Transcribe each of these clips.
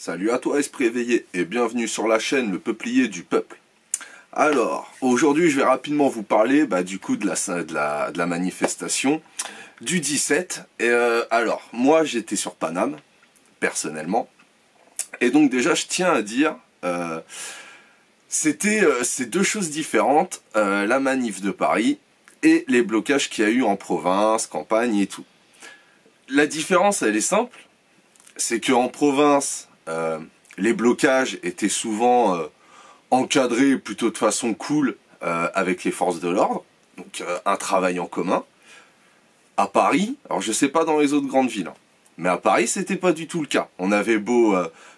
Salut à toi esprit éveillé et bienvenue sur la chaîne Le Peuplier du Peuple. Alors, aujourd'hui je vais rapidement vous parler du coup de la manifestation du 17. Et alors, moi j'étais sur Paname, personnellement. Et donc déjà je tiens à dire, c'est deux choses différentes, la manif de Paris et les blocages qu'il y a eu en province, campagne et tout. La différence elle est simple, c'est qu'en province, les blocages étaient souvent encadrés plutôt de façon cool avec les forces de l'ordre, donc un travail en commun. À Paris, alors je sais pas dans les autres grandes villes, hein, mais à Paris c'était pas du tout le cas. On avait beau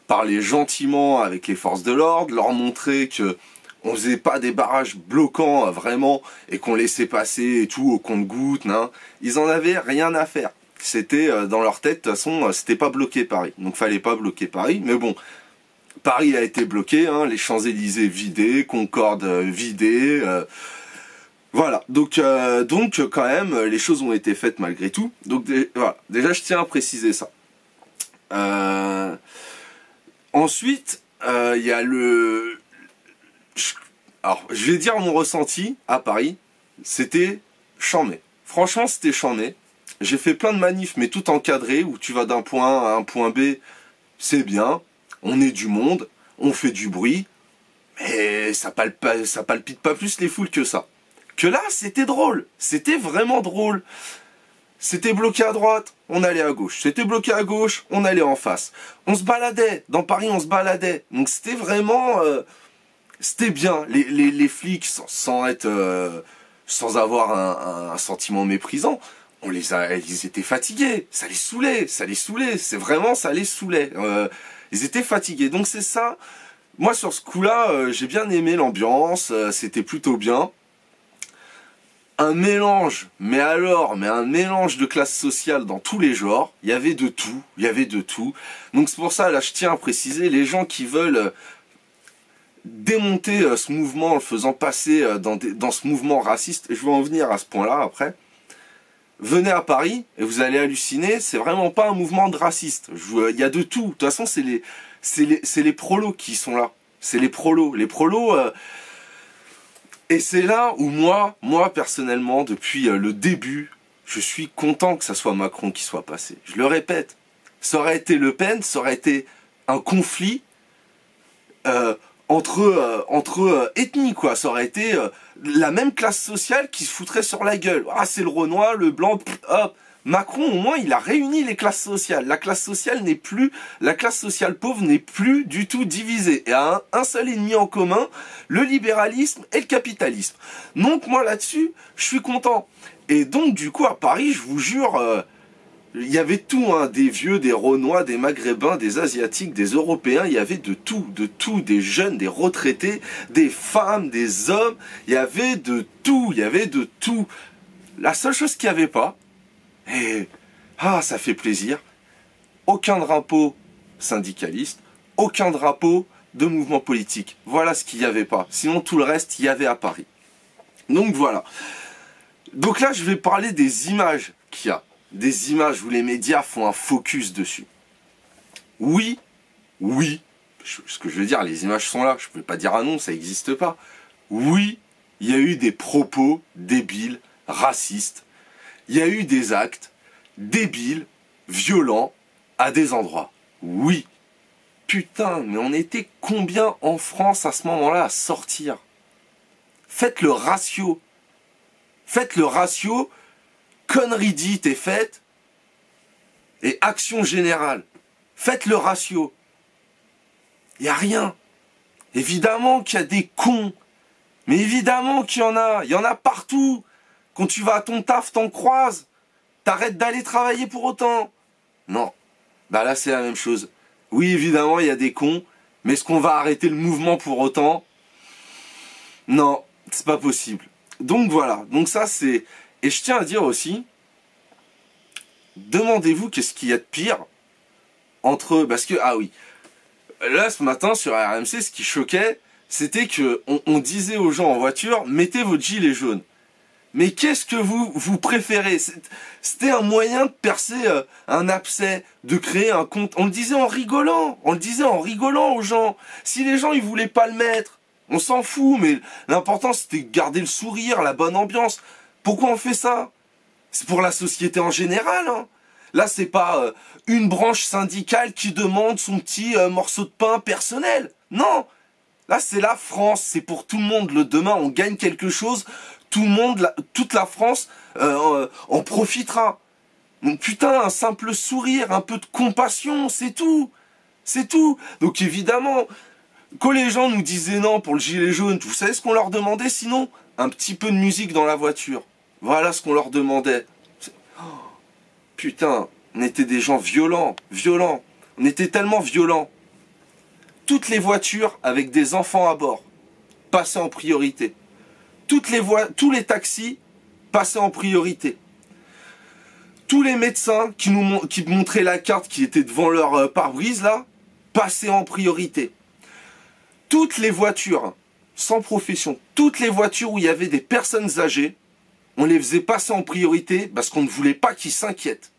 parler gentiment avec les forces de l'ordre, leur montrer que on faisait pas des barrages bloquants vraiment et qu'on laissait passer et tout au compte-gouttes, ils en avaient rien à faire. C'était dans leur tête, de toute façon, c'était pas bloqué Paris. Donc fallait pas bloquer Paris, mais bon, Paris a été bloqué, les Champs-Élysées vidés, Concorde vidée, voilà. Donc quand même, les choses ont été faites malgré tout. Donc voilà, déjà je tiens à préciser ça. Ensuite, il y a le... Alors, je vais dire mon ressenti à Paris, c'était chambé. Franchement, c'était chambé. J'ai fait plein de manifs, mais tout encadré, où tu vas d'un point A à un point B, c'est bien, on est du monde, on fait du bruit, mais ça palpite pas plus les foules que ça. Que là, c'était drôle, c'était vraiment drôle. C'était bloqué à droite, on allait à gauche. C'était bloqué à gauche, on allait en face. On se baladait, dans Paris on se baladait. Donc c'était vraiment... c'était bien, les flics, sans avoir un sentiment méprisant, ils étaient fatigués, ça les saoulait, c'est vraiment, ça les saoulait. Ils étaient fatigués, donc c'est ça. Moi sur ce coup-là, j'ai bien aimé l'ambiance, c'était plutôt bien. Un mélange, mais un mélange de classes sociales dans tous les genres. Il y avait de tout, Donc c'est pour ça, là, je tiens à préciser, les gens qui veulent démonter ce mouvement en le faisant passer dans ce mouvement raciste, et je vais en venir à ce point-là après, venez à Paris et vous allez halluciner, c'est vraiment pas un mouvement de raciste. Il y a de tout. De toute façon, c'est les prolos qui sont là. C'est les prolos. Les prolos... Et c'est là où moi personnellement, depuis le début, je suis content que ça soit Macron qui soit passé. Je le répète, ça aurait été Le Pen, ça aurait été un conflit entre ethnies, quoi. Ça aurait été la même classe sociale qui se foutrait sur la gueule. Ah, c'est le Renoir, le blanc, hop. Macron, au moins, il a réuni les classes sociales. La classe sociale pauvre n'est plus du tout divisée. Et a un seul ennemi en commun, le libéralisme et le capitalisme. Donc, moi, là-dessus, je suis content. Et donc, du coup, à Paris, je vous jure, il y avait tout, des vieux, des Renois, des Maghrébins, des Asiatiques, des Européens, il y avait de tout, des jeunes, des retraités, des femmes, des hommes, il y avait de tout. La seule chose qu'il n'y avait pas, et ça fait plaisir, aucun drapeau syndicaliste, aucun drapeau de mouvement politique. Voilà ce qu'il n'y avait pas. Sinon tout le reste, il y avait à Paris. Donc voilà. Donc là, je vais parler des images qu'il y a. Des images où les médias font un focus dessus. Oui, ce que je veux dire, les images sont là. Je ne peux pas dire non, ça n'existe pas. Oui, il y a eu des propos débiles, racistes. Il y a eu des actes débiles, violents, à des endroits. Oui. Putain, mais on était combien en France à ce moment-là à sortir? Faites le ratio. Connerie dite et faite. Et action générale. Faites le ratio. Il n'y a rien. Évidemment qu'il y a des cons. Mais évidemment qu'il y en a. Il y en a partout. Quand tu vas à ton taf, t'en croises. T'arrêtes d'aller travailler pour autant. Non. Là, c'est la même chose. Oui, évidemment, il y a des cons. Mais est-ce qu'on va arrêter le mouvement pour autant? Non, c'est pas possible. Donc voilà. Donc ça, c'est... Et je tiens à dire aussi, demandez-vous qu'est-ce qu'il y a de pire entre... Parce que, ah oui, là, ce matin, sur RMC, ce qui choquait, c'était que on disait aux gens en voiture, mettez votre gilet jaune. Mais qu'est-ce que vous préférez? C'était un moyen de percer un abcès, de créer un compte. On le disait en rigolant, aux gens. Si les gens ils voulaient pas le mettre, on s'en fout, mais l'important c'était de garder le sourire, la bonne ambiance. Pourquoi on fait ça? C'est pour la société en général, hein. Là, c'est pas une branche syndicale qui demande son petit morceau de pain personnel. Non, là, c'est la France, c'est pour tout le monde. Le demain, on gagne quelque chose, tout le monde, toute la France en profitera. Donc putain, un simple sourire, un peu de compassion, c'est tout. C'est tout. Donc évidemment, quand les gens nous disaient non pour le gilet jaune, vous savez ce qu'on leur demandait sinon? Un petit peu de musique dans la voiture. Voilà ce qu'on leur demandait. Putain, on était des gens violents. On était tellement violents. Toutes les voitures avec des enfants à bord passaient en priorité. Tous les taxis passaient en priorité. Tous les médecins qui montraient la carte qui était devant leur pare-brise là, passaient en priorité. Toutes les voitures, sans profession, toutes les voitures où il y avait des personnes âgées, on les faisait passer en priorité parce qu'on ne voulait pas qu'ils s'inquiètent.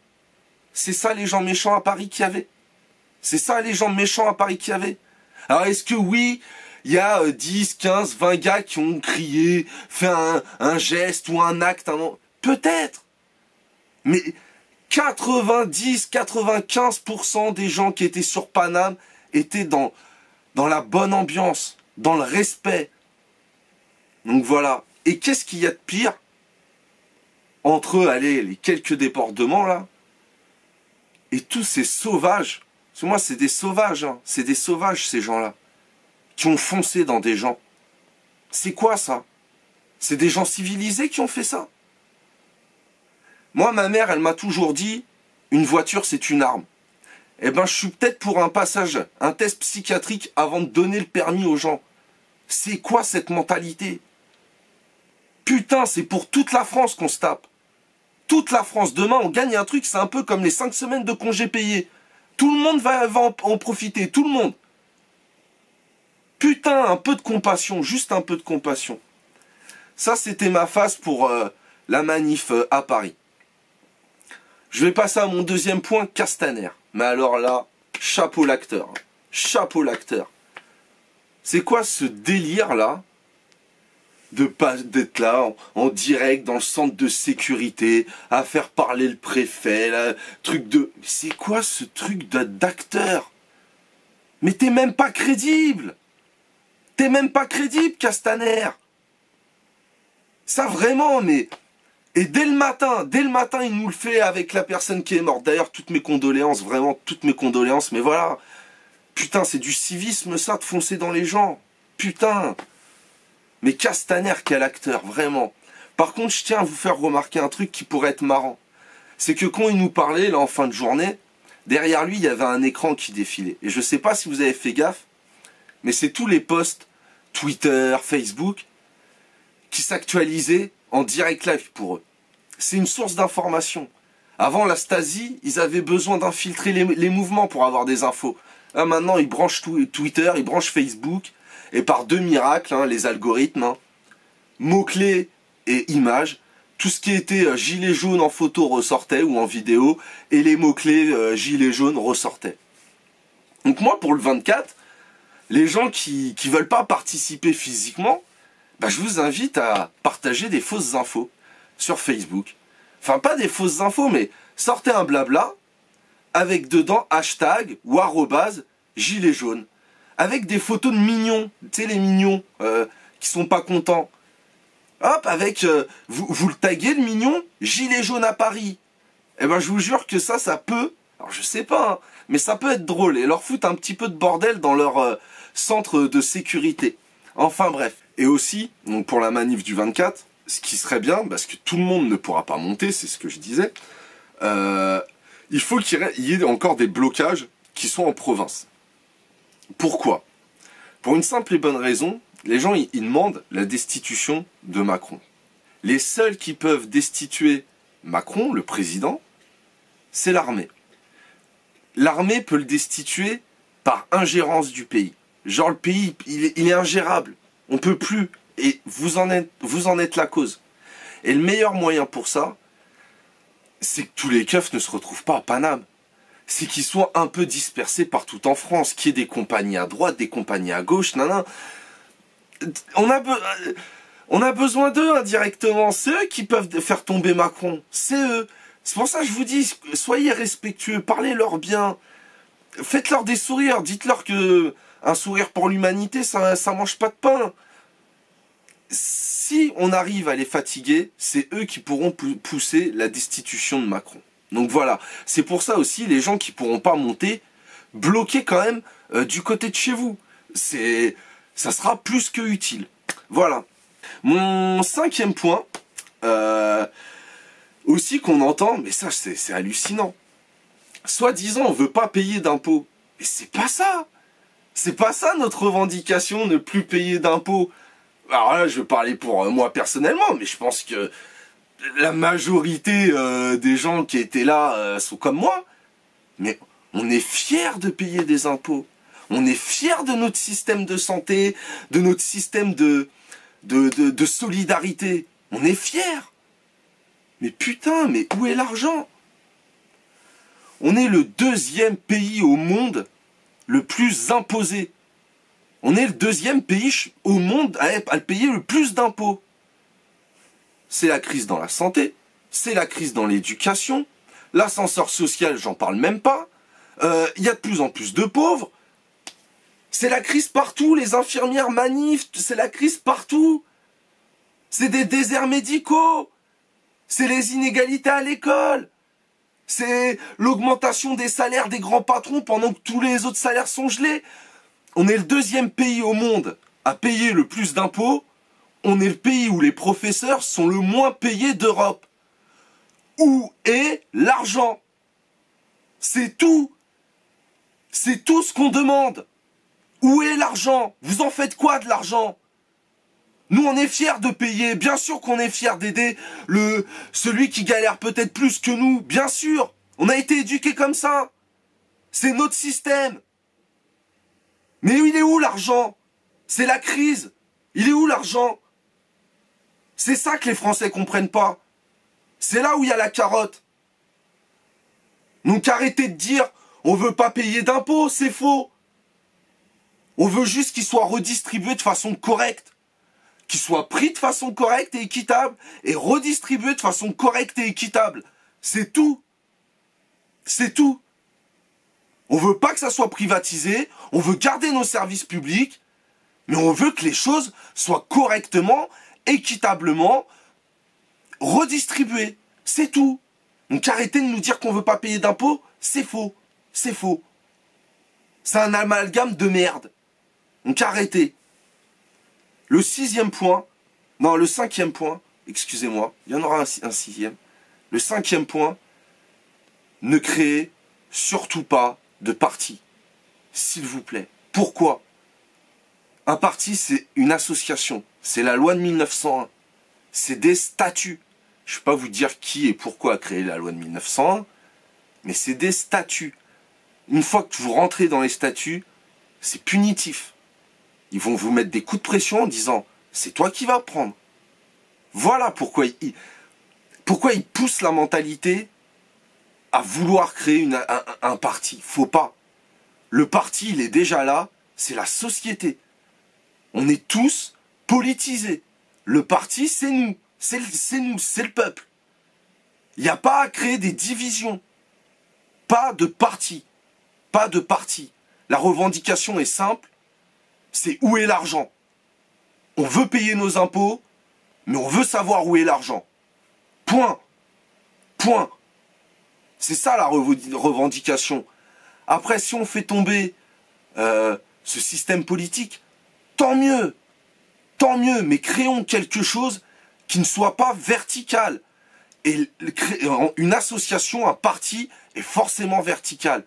C'est ça les gens méchants à Paris qu'il y avait. C'est ça les gens méchants à Paris qu'il y avait. Alors est-ce que oui, il y a 10, 15, 20 gars qui ont crié, fait un geste ou un acte, peut-être. Mais 90, 95% des gens qui étaient sur Paname étaient dans la bonne ambiance, dans le respect. Donc voilà. Et qu'est-ce qu'il y a de pire entre, allez, les quelques débordements là, et tous ces sauvages, parce que moi c'est des sauvages, hein, c'est des sauvages ces gens-là, qui ont foncé dans des gens. C'est quoi ça? C'est des gens civilisés qui ont fait ça? Moi ma mère elle m'a toujours dit, une voiture c'est une arme. Eh ben je suis peut-être pour un passage, un test psychiatrique avant de donner le permis aux gens. C'est quoi cette mentalité? Putain, c'est pour toute la France qu'on se tape. Toute la France. Demain, on gagne un truc, c'est un peu comme les 5 semaines de congés payés. Tout le monde va en profiter, tout le monde. Putain, un peu de compassion, juste un peu de compassion. Ça, c'était ma phase pour la manif à Paris. Je vais passer à mon deuxième point, Castaner. Mais alors là, chapeau l'acteur. Chapeau l'acteur. C'est quoi ce délire là d'être là en direct dans le centre de sécurité à faire parler le préfet, là, truc de... C'est quoi ce truc d'acteur? Mais t'es même pas crédible. T'es même pas crédible, Castaner. Ça vraiment, mais... Et dès le matin, il nous le fait avec la personne qui est morte. D'ailleurs, toutes mes condoléances, vraiment, toutes mes condoléances, mais voilà. Putain, c'est du civisme ça, de foncer dans les gens. Putain. Mais Castaner, quel acteur, vraiment. Par contre, je tiens à vous faire remarquer un truc qui pourrait être marrant. C'est que quand il nous parlait, là, en fin de journée, derrière lui, il y avait un écran qui défilait. Et je sais pas si vous avez fait gaffe, mais c'est tous les posts Twitter, Facebook, qui s'actualisaient en direct live pour eux. C'est une source d'information. Avant la Stasi, ils avaient besoin d'infiltrer les mouvements pour avoir des infos. Là, maintenant, ils branchent Twitter, ils branchent Facebook, et par deux miracles, hein, les algorithmes, hein, mots-clés et images, tout ce qui était gilet jaune en photo ressortait ou en vidéo, et les mots-clés gilet jaune ressortaient. Donc moi, pour le 24, les gens qui veulent pas participer physiquement, bah, je vous invite à partager des fausses infos sur Facebook. Enfin, pas des fausses infos, mais sortez un blabla avec dedans hashtag ou arrobase gilet jaune. Avec des photos de mignons, tu sais les mignons qui sont pas contents. Hop, avec, vous le taguez le mignon, gilet jaune à Paris. Eh ben je vous jure que ça peut, alors je sais pas, hein, mais ça peut être drôle et leur foutre un petit peu de bordel dans leur centre de sécurité. Enfin bref. Et aussi, donc pour la manif du 24, ce qui serait bien, parce que tout le monde ne pourra pas monter, c'est ce que je disais, il faut qu'il y ait encore des blocages qui sont en province. Pourquoi? Pour une simple et bonne raison, les gens ils demandent la destitution de Macron. Les seuls qui peuvent destituer Macron, le président, c'est l'armée. L'armée peut le destituer par ingérence du pays. Genre le pays, il est ingérable. On peut plus. Et vous en êtes la cause. Et le meilleur moyen pour ça, c'est que tous les keufs ne se retrouvent pas à Paname. C'est qu'ils soient un peu dispersés partout en France, qu'il y ait des compagnies à droite, des compagnies à gauche, nanana. On a besoin d'eux indirectement. C'est eux qui peuvent faire tomber Macron. C'est eux. C'est pour ça que je vous dis, soyez respectueux, parlez-leur bien. Faites-leur des sourires. Dites-leur que un sourire pour l'humanité, ça mange pas de pain. Si on arrive à les fatiguer, c'est eux qui pourront pousser la destitution de Macron. Donc voilà, c'est pour ça aussi, les gens qui pourront pas monter, bloquez quand même du côté de chez vous. Ça sera plus que utile. Voilà. Mon 5e point, aussi qu'on entend, mais ça c'est hallucinant. Soi-disant, on veut pas payer d'impôts. Mais c'est pas ça. C'est pas ça notre revendication, ne plus payer d'impôts. Alors là, je vais parler pour moi personnellement, mais je pense que la majorité des gens qui étaient là sont comme moi. Mais on est fiers de payer des impôts. On est fiers de notre système de santé, de notre système de solidarité. On est fiers. Mais putain, mais où est l'argent? On est le 2e pays au monde le plus imposé. On est le 2e pays au monde à payer le plus d'impôts. C'est la crise dans la santé, c'est la crise dans l'éducation, l'ascenseur social, j'en parle même pas. Il y a de plus en plus de pauvres. C'est la crise partout, les infirmières manifs, c'est la crise partout. C'est des déserts médicaux. C'est les inégalités à l'école. C'est l'augmentation des salaires des grands patrons pendant que tous les autres salaires sont gelés. On est le 2e pays au monde à payer le plus d'impôts. On est le pays où les professeurs sont le moins payés d'Europe. Où est l'argent? C'est tout. C'est tout ce qu'on demande. Où est l'argent? Vous en faites quoi de l'argent? Nous, on est fiers de payer. Bien sûr qu'on est fiers d'aider celui qui galère peut-être plus que nous. Bien sûr. On a été éduqués comme ça. C'est notre système. Mais il est où l'argent? C'est la crise. Il est où l'argent? C'est ça que les Français comprennent pas. C'est là où il y a la carotte. Donc arrêtez de dire on veut pas payer d'impôts, c'est faux. On veut juste qu'il soit redistribué de façon correcte. Qu'il soit pris de façon correcte et équitable et redistribué de façon correcte et équitable. C'est tout. C'est tout. On veut pas que ça soit privatisé, on veut garder nos services publics, mais on veut que les choses soient correctement, équitablement redistribuées. C'est tout. Donc arrêtez de nous dire qu'on veut pas payer d'impôts, c'est faux. C'est faux. C'est un amalgame de merde. Donc arrêtez. Le 6e point, non, le 5e point, excusez-moi, il y en aura un 6e. Le 5e point, ne créez surtout pas de parti, s'il vous plaît. Pourquoi? Un parti, c'est une association. C'est la loi de 1901. C'est des statuts. Je ne vais pas vous dire qui et pourquoi a créé la loi de 1901, mais c'est des statuts. Une fois que vous rentrez dans les statuts, c'est punitif. Ils vont vous mettre des coups de pression en disant « c'est toi qui vas prendre ». Voilà pourquoi ils poussent la mentalité à vouloir créer un parti. Faut pas. Le parti, il est déjà là, c'est la société. On est tous politisés. Le parti, c'est nous. C'est nous, c'est le peuple. Il n'y a pas à créer des divisions. Pas de parti. Pas de parti. La revendication est simple. C'est où est l'argent? On veut payer nos impôts, mais on veut savoir où est l'argent. Point. Point. C'est ça la revendication. Après, si on fait tomber ce système politique, tant mieux. Tant mieux, mais créons quelque chose qui ne soit pas vertical. Et une association, un parti est forcément vertical.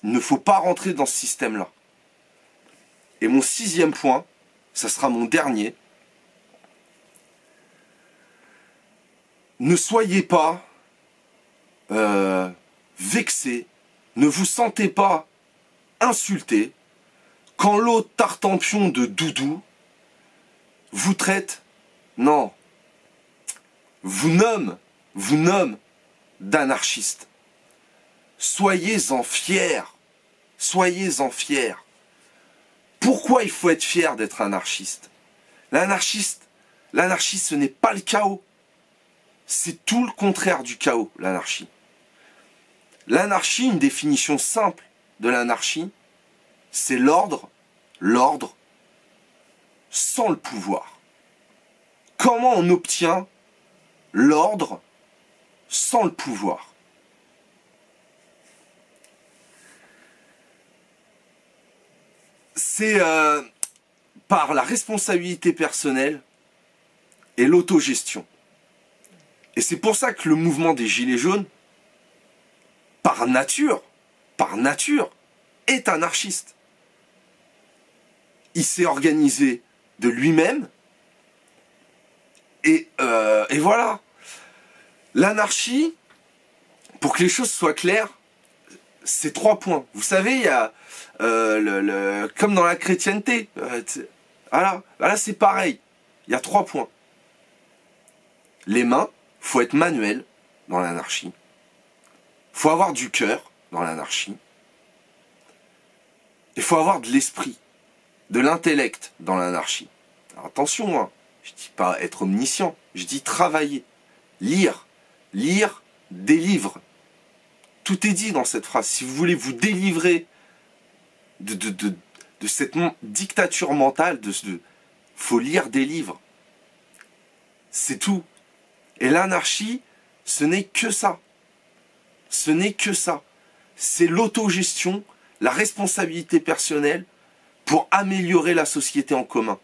Il ne faut pas rentrer dans ce système-là. Et mon 6e point, ça sera mon dernier. Ne soyez pas vexés, ne vous sentez pas insultés quand l'autre tartempion de doudou vous traite. Non. vous nomme d'anarchiste. Soyez-en fiers. Soyez-en fiers. Pourquoi il faut être fier d'être anarchiste? L'anarchiste, ce n'est pas le chaos. C'est tout le contraire du chaos, l'anarchie. L'anarchie, une définition simple de l'anarchie, c'est l'ordre sans le pouvoir. Comment on obtient l'ordre sans le pouvoir? C'est par la responsabilité personnelle et l'autogestion. Et c'est pour ça que le mouvement des Gilets jaunes, par nature, est anarchiste. Il s'est organisé de lui-même, et voilà. L'anarchie, pour que les choses soient claires, c'est 3 points. Vous savez, il y a comme dans la chrétienté, voilà, c'est pareil. Il y a 3 points. Les mains, faut être manuel dans l'anarchie. Faut avoir du cœur dans l'anarchie. Il faut avoir de l'esprit, de l'intellect dans l'anarchie. Alors attention, hein, je dis pas être omniscient, je dis travailler, lire des livres. Tout est dit dans cette phrase. Si vous voulez vous délivrer de cette dictature mentale, faut lire des livres. C'est tout. Et l'anarchie, ce n'est que ça. Ce n'est que ça. C'est l'autogestion, la responsabilité personnelle pour améliorer la société en commun.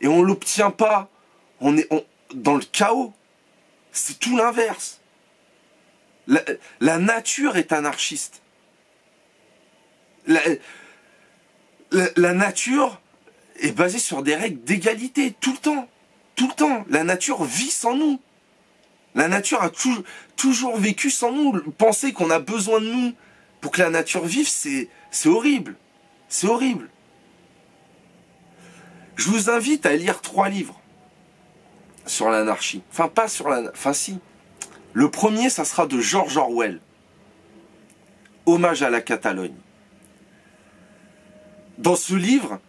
Et on ne l'obtient pas dans le chaos. C'est tout l'inverse. La nature est anarchiste. La nature est basée sur des règles d'égalité, tout le temps. Tout le temps. La nature vit sans nous. La nature a toujours vécu sans nous. Penser qu'on a besoin de nous pour que la nature vive, c'est horrible. C'est horrible. Je vous invite à lire 3 livres sur l'anarchie. Enfin, pas sur l'anarchie. Enfin, si. Le premier, ça sera de George Orwell. Hommage à la Catalogne. Dans ce livre,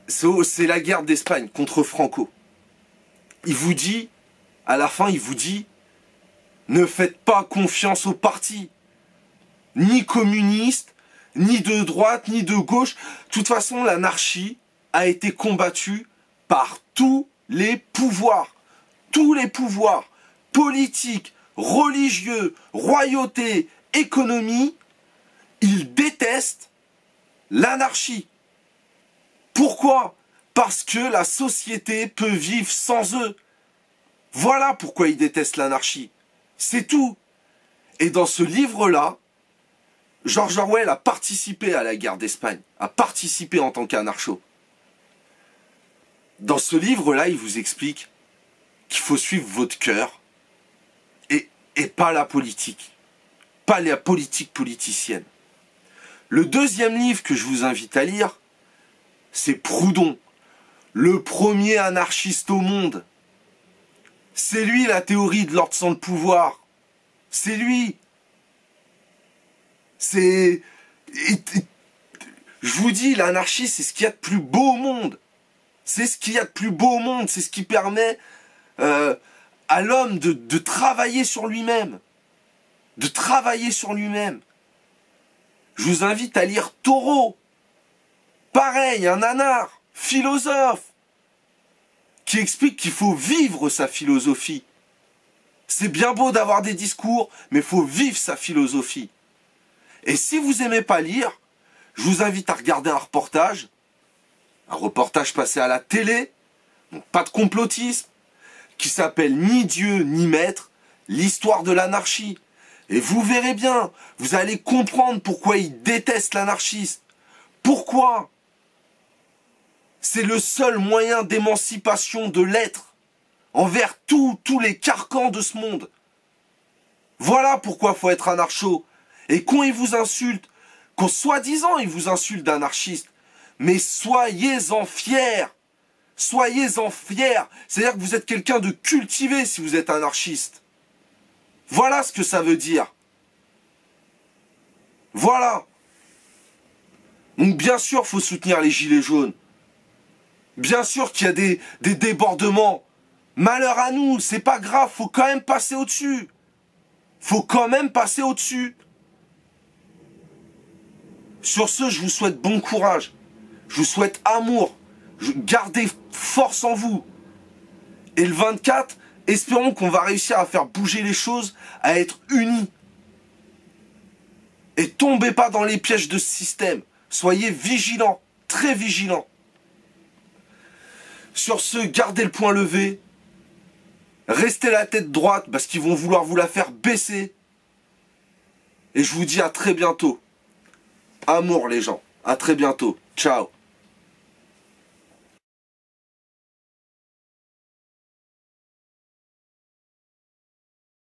c'est la guerre d'Espagne contre Franco. Il vous dit, à la fin, il vous dit, ne faites pas confiance aux partis, ni communistes, ni de droite, ni de gauche. De toute façon, l'anarchie a été combattue par tous les pouvoirs, politiques, religieux, royauté, économie. Ils détestent l'anarchie. Pourquoi? Parce que la société peut vivre sans eux. Voilà pourquoi ils détestent l'anarchie. C'est tout. Et dans ce livre-là, George Orwell a participé à la guerre d'Espagne, a participé en tant qu'anarcho. Dans ce livre-là, il vous explique qu'il faut suivre votre cœur et pas la politique. Pas la politique politicienne. Le deuxième livre que je vous invite à lire, c'est Proudhon, le premier anarchiste au monde. C'est lui la théorie de l'ordre sans le pouvoir. C'est lui. Je vous dis, l'anarchie, c'est ce qu'il y a de plus beau au monde. C'est ce qu'il y a de plus beau au monde. C'est ce qui permet à l'homme de travailler sur lui-même. De travailler sur lui-même. Je vous invite à lire Thoreau. Pareil, un nanar, philosophe, qui explique qu'il faut vivre sa philosophie. C'est bien beau d'avoir des discours, mais il faut vivre sa philosophie. Et si vous n'aimez pas lire, je vous invite à regarder un reportage passé à la télé, donc pas de complotisme, qui s'appelle Ni Dieu ni Maître, l'histoire de l'anarchie. Et vous verrez bien, vous allez comprendre pourquoi ils détestent l'anarchiste. Pourquoi? C'est le seul moyen d'émancipation de l'être envers tous les carcans de ce monde. Voilà pourquoi il faut être anarcho. Et quand ils vous insultent, quand soi-disant ils vous insultent d'anarchiste, mais soyez-en fiers. Soyez-en fiers. C'est-à-dire que vous êtes quelqu'un de cultivé si vous êtes anarchiste. Voilà ce que ça veut dire. Voilà. Donc bien sûr, faut soutenir les gilets jaunes. Bien sûr qu'il y a des débordements. Malheur à nous, c'est pas grave, faut quand même passer au-dessus. Faut quand même passer au-dessus. Sur ce, je vous souhaite bon courage. Je vous souhaite amour. Gardez force en vous. Et le 24, espérons qu'on va réussir à faire bouger les choses, à être unis. Et tombez pas dans les pièges de ce système. Soyez vigilants, très vigilants. Sur ce, gardez le poing levé. Restez la tête droite parce qu'ils vont vouloir vous la faire baisser. Et je vous dis à très bientôt. Amour les gens. À très bientôt. Ciao.